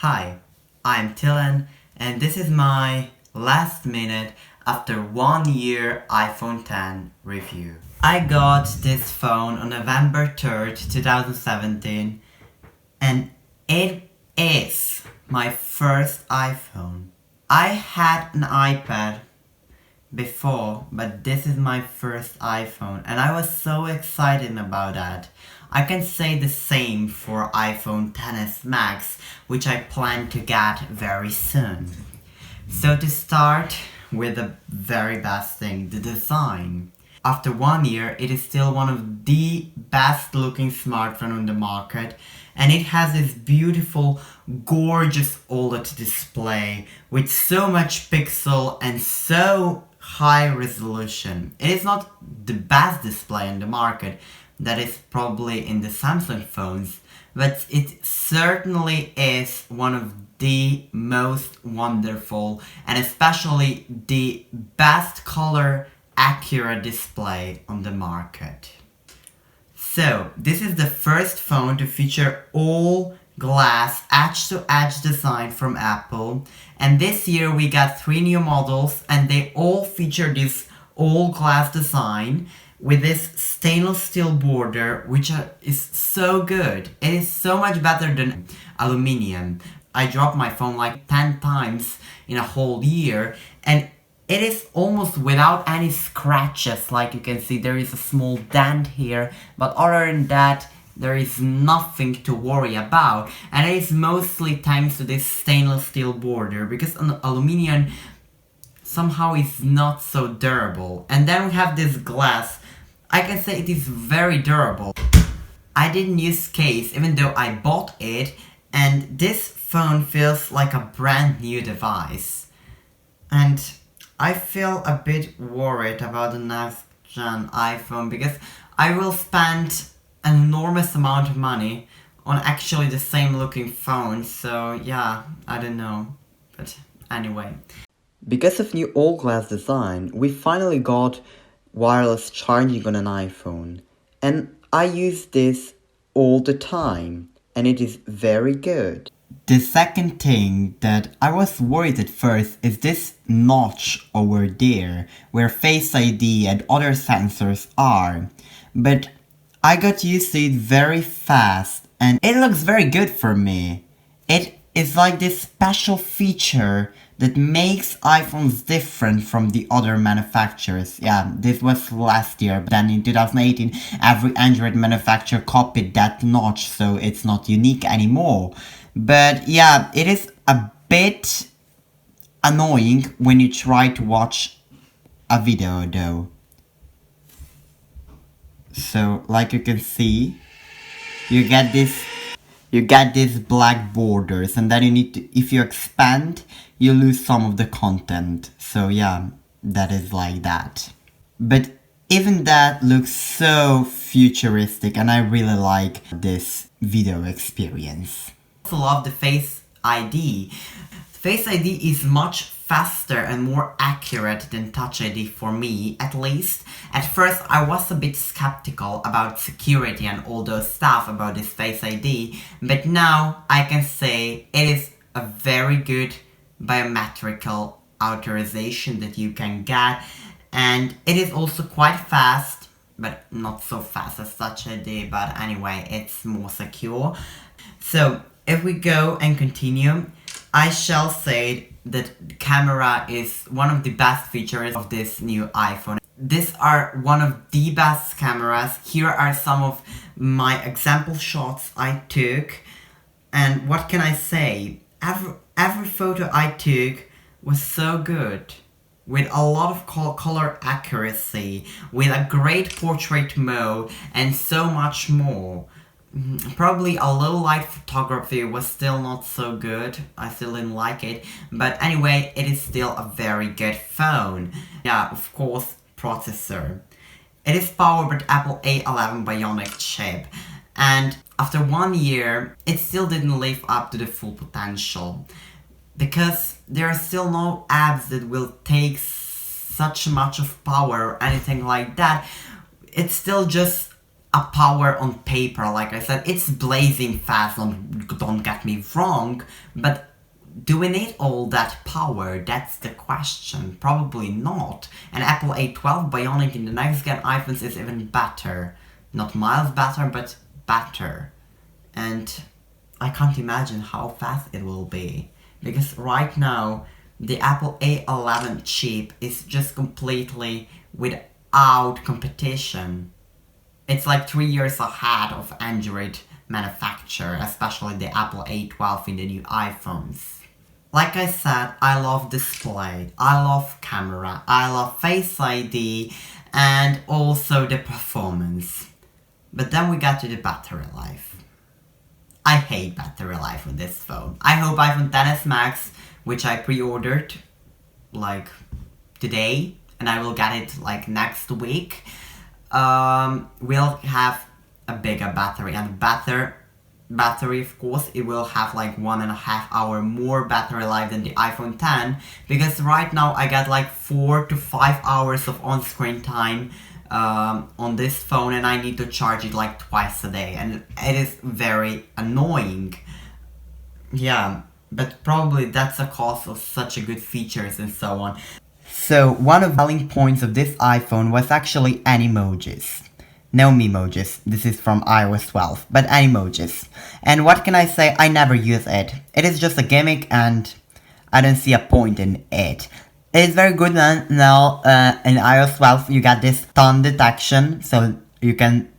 Hi, I'm Dylan, and this is my last minute after 1 year iPhone X review. I got this phone on November 3rd, 2017, and it is my first iPhone. I had an iPad before, but this is my first iPhone, and I was so excited about that. I can say the same for iPhone XS Max, which I plan to get very soon. So to start with the very best thing, the design. After 1 year, it is still one of the best looking smartphone on the market, and it has this beautiful, gorgeous OLED display with so much pixel and so high resolution. It is not the best display on the market, that is probably in the Samsung phones, but it certainly is one of the most wonderful and especially the best color accurate display on the market. So this is the first phone to feature all glass edge-to-edge design from Apple, and this year we got 3 new models and they all feature this all glass design with this stainless steel border, which is so good. It is so much better than aluminum. I dropped my phone like 10 times in a whole year, and it is almost without any scratches. Like you can see, there is a small dent here, but other than that, there is nothing to worry about. And it is mostly thanks to this stainless steel border, because an aluminum somehow is not so durable. And then we have this glass. I can say it is very durable. I didn't use case even though I bought it, and this phone feels like a brand new device. And I feel a bit worried about the next gen iPhone because I will spend an enormous amount of money on actually the same looking phone, so yeah, I don't know. But anyway. Because of new all glass design, we finally got wireless charging on an iPhone, and I use this all the time, and it is very good. The second thing that I was worried at first is this notch over there, where Face ID and other sensors are, but I got used to it very fast, and it looks very good for me. It is like this special feature that makes iPhones different from the other manufacturers. Yeah, this was last year, but then in 2018 every Android manufacturer copied that notch, so it's not unique anymore. But yeah, it is a bit annoying when you try to watch a video though. So like you can see, you get these black borders, and then you need to, if you expand, you lose some of the content. So yeah, that is like that. But even that looks so futuristic, and I really like this video experience. I also love the Face ID. Face ID is much faster and more accurate than Touch ID for me, at least. At first I was a bit skeptical about security and all those stuff about this Face ID, but now I can say it is a very good biometrical authorization that you can get, and it is also quite fast, but not so fast as Touch ID, but anyway, it's more secure. So if we go and continue, I shall say that the camera is one of the best features of this new iPhone. These are one of the best cameras. Here are some of my example shots I took, and what can I say? Every photo I took was so good, with a lot of color accuracy, with a great portrait mode, and so much more. Probably a low light photography was still not so good. I still didn't like it, but anyway, it is still a very good phone. Yeah, of course, processor. It is powered with Apple A11 Bionic chip, and after 1 year, it still didn't live up to the full potential, because there are still no apps that will take such much of power or anything like that. It's still just a power on paper, like I said, it's blazing fast, don't get me wrong, but do we need all that power? That's the question. Probably not. And Apple A12 Bionic in the next gen iPhones is even better. Not miles better, but better. And I can't imagine how fast it will be. Because right now, the Apple A11 chip is just completely without competition. It's like 3 years ahead of Android manufacturer, especially the Apple A12 in the new iPhones. Like I said, I love display, I love camera, I love Face ID, and also the performance. But then we got to the battery life. I hate battery life on this phone. I hope iPhone XS Max, which I pre-ordered like today, and I will get it like next week, will have a bigger battery, and battery, of course, it will have like 1.5 hour more battery life than the iPhone X, because right now I got like 4 to 5 hours of on-screen time on this phone, and I need to charge it like twice a day, and it is very annoying. Yeah, but probably that's a cause of such a good features and so on. So one of the selling points of this iPhone was actually Animojis. No Memojis, this is from iOS 12, but Animojis. And what can I say, I never use it. It is just a gimmick and I don't see a point in it. It is very good now in iOS 12 you got this tongue detection, so you can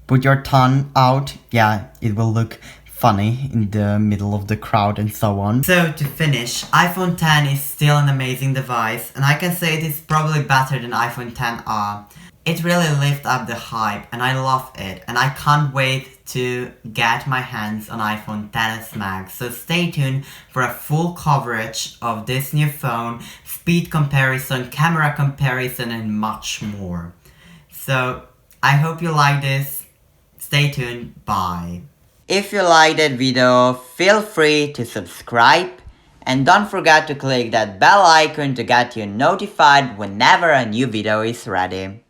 put your tongue out. Yeah, it will look funny in the middle of the crowd and so on. So to finish, iPhone X is still an amazing device, and I can say it is probably better than iPhone XR. It really lifted up the hype, and I love it, and I can't wait to get my hands on iPhone XS Max. So stay tuned for a full coverage of this new phone, speed comparison, camera comparison, and much more. So I hope you like this. Stay tuned. Bye. If you liked that video, feel free to subscribe. And don't forget to click that bell icon to get you notified whenever a new video is ready.